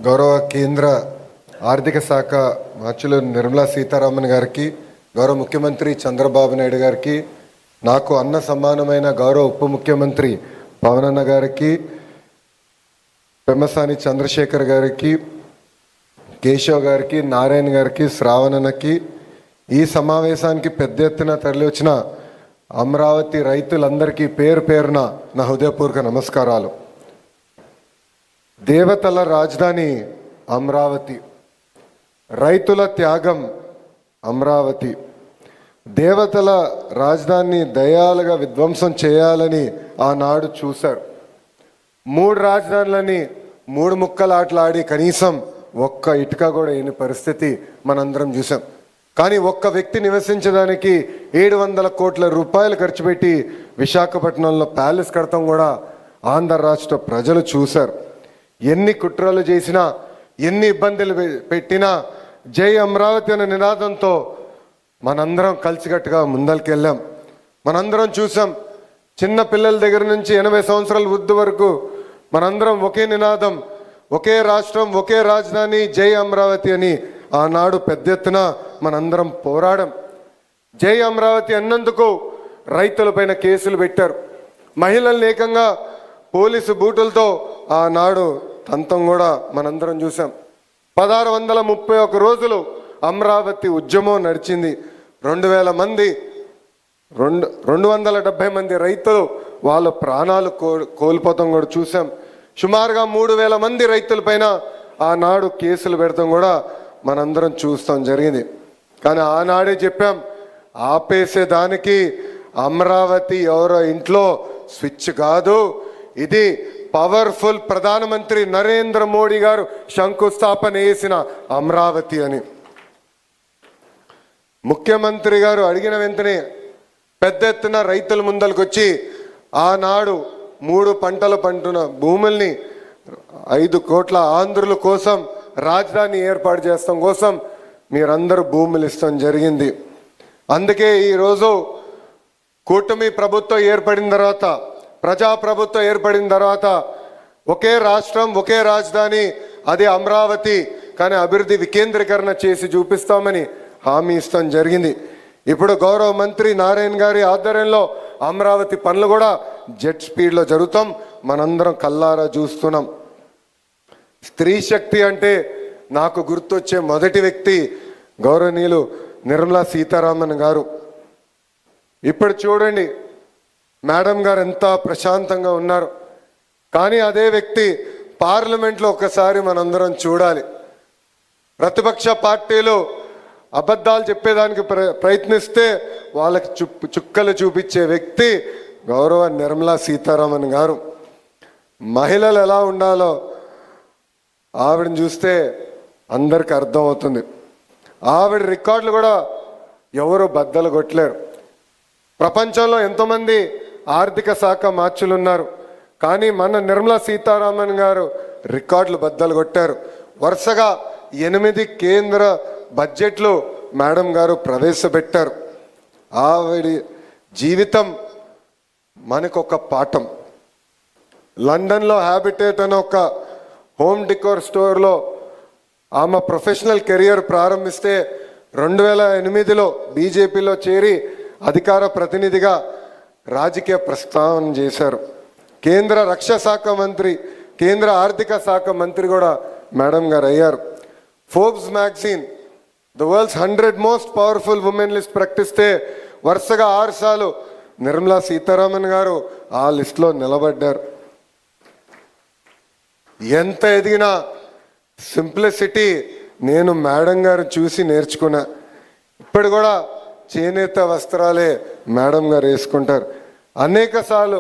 గౌరవ కేంద్ర ఆర్థిక శాఖ మంత్రులు నిర్మలా సీతారామన్ గారికి, గౌరవ ముఖ్యమంత్రి చంద్రబాబు నాయుడు గారికి, నాకు అన్న సమానమైన గౌరవ ఉప ముఖ్యమంత్రి పవన్ అన్న గారికి, పెమ్మసాని చంద్రశేఖర్ గారికి, కేశవ్ గారికి, నారాయణ గారికి, శ్రావణన్నకి, ఈ సమావేశానికి పెద్ద ఎత్తున తరలి వచ్చిన అమరావతి రైతులందరికీ పేరు పేరున నా హృదయపూర్వక నమస్కారాలు. దేవతల రాజధాని అమరావతి, రైతుల త్యాగం అమరావతి. దేవతల రాజధానిని దయాలుగా విధ్వంసం చేయాలని ఆనాడు చూశారు. 3 రాజధానులని 3 ముక్కలాటలాడి కనీసం ఒక్క ఇటుక కూడా లేని పరిస్థితి మనందరం చూసాం. కానీ ఒక్క వ్యక్తి నివసించడానికి 700 కోట్ల రూపాయలు ఖర్చు పెట్టి విశాఖపట్నంలో ప్యాలెస్ కడతాం కూడా ఆంధ్ర రాష్ట్ర ప్రజలు చూశారు. ఎన్ని కుట్రలు చేసినా, ఎన్ని ఇబ్బందులు పెట్టినా జై అమరావతి అనే నినాదంతో మనందరం కలిసికట్టుగా ముందరికెళ్ళాం. మనందరం చూసాం, చిన్న పిల్లల దగ్గర నుంచి 80 సంవత్సరాల వృద్ధి వరకు మనందరం ఒకే నినాదం, ఒకే రాష్ట్రం, ఒకే రాజధాని, జై అమరావతి అని ఆనాడు పెద్ద ఎత్తున మనందరం పోరాడం. జై అమరావతి అన్నందుకు రైతులపైన కేసులు పెట్టారు. మహిళల్ని ఏకంగా పోలీసు బూటులతో ఆనాడు తంతం కూడా మనందరం చూసాం. 1631 రోజులు అమరావతి ఉద్యమం నడిచింది. 2000 మంది 270 మంది రైతులు వాళ్ళ ప్రాణాలు కోల్పోతాం కూడా చూసాం. సుమారుగా 3000 మంది రైతులపైన ఆనాడు కేసులు పెడతాం కూడా మనందరం చూస్తాం జరిగింది. కానీ ఆనాడే చెప్పాం, ఆపేసేదానికి అమరావతి ఎవరో ఇంట్లో స్విచ్ కాదు, ఇది పవర్ఫుల్ ప్రధానమంత్రి నరేంద్ర మోడీ గారు శంకుస్థాపన చేసిన అమరావతి అని. ముఖ్యమంత్రి గారు అడిగిన వెంటనే పెద్ద ఎత్తున రైతుల ముందరికి వచ్చి ఆనాడు 3 పంటలు పంటున్న భూముల్ని 5 కోట్ల ఆంధ్రుల కోసం రాజధాని ఏర్పాటు చేస్తాం కోసం మీరందరూ భూములు ఇస్తాం జరిగింది. అందుకే ఈరోజు కూటమి ప్రభుత్వం ఏర్పడిన తర్వాత, ప్రజాప్రభుత్వం ఏర్పడిన తర్వాత ఒకే రాష్ట్రం, ఒకే రాజధాని, అది అమరావతి, కానీ అభివృద్ధి వికేంద్రీకరణ చేసి చూపిస్తామని హామీ ఇస్తాం జరిగింది. ఇప్పుడు గౌరవ మంత్రి నారాయణ గారి ఆధ్వర్యంలో అమరావతి పనులు కూడా జెట్ స్పీడ్లో జరుగుతాం, మనందరం కల్లారా చూస్తున్నాం. స్త్రీ శక్తి అంటే నాకు గుర్తొచ్చే మొదటి వ్యక్తి గౌరవనీయులు నిర్మలా సీతారామన్ గారు. ఇప్పుడు చూడండి మేడం గారు ఎంత ప్రశాంతంగా ఉన్నారు. కానీ అదే వ్యక్తి పార్లమెంట్లో ఒకసారి మనందరం చూడాలి. ప్రతిపక్ష పార్టీలు అబద్ధాలు చెప్పేదానికి ప్రయత్నిస్తే వాళ్ళకి చుక్కలు చూపించే వ్యక్తి గౌరవ నిర్మలా సీతారామన్ గారు. మహిళలు ఎలా ఉండాలో ఆవిడని చూస్తే అందరికి అర్థమవుతుంది. ఆవిడ రికార్డులు కూడా ఎవరు బద్దలు కొట్టలేరు. ప్రపంచంలో ఎంతోమంది ఆర్థిక శాఖ మార్చులు ఉన్నారు, కానీ మన నిర్మలా సీతారామన్ గారు రికార్డులు బద్దలు కొట్టారు. వరుసగా 8 కేంద్ర బడ్జెట్లు మేడం గారు ప్రవేశపెట్టారు. ఆవిడ జీవితం మనకొక పాఠం. లండన్లో హ్యాబిటేట్ అనే ఒక హోమ్ డికోర్ స్టోర్లో ఆమె ప్రొఫెషనల్ కెరియర్ ప్రారంభిస్తే 2008లో బీజేపీలో చేరి అధికార ప్రతినిధిగా రాజకీయ ప్రస్థానం చేశారు. కేంద్ర రక్షణ శాఖ మంత్రి, కేంద్ర ఆర్థిక శాఖ మంత్రి కూడా మేడం గారు అయ్యారు. Forbes magazine the world's 100 most powerful women list ప్రకటిస్తే వరుసగా 6 సార్లు నిర్మలా సీతారామన్ గారు ఆ లిస్టులో నిలబడ్డారు. ఎంత ఎదిగినా సింప్లిసిటీ నేను మేడం గారు చూసి నేర్చుకున్నా. ఇప్పుడు కూడా చేనేత వస్త్రాలే మేడం గారు వేసుకుంటారు. అనేక సార్లు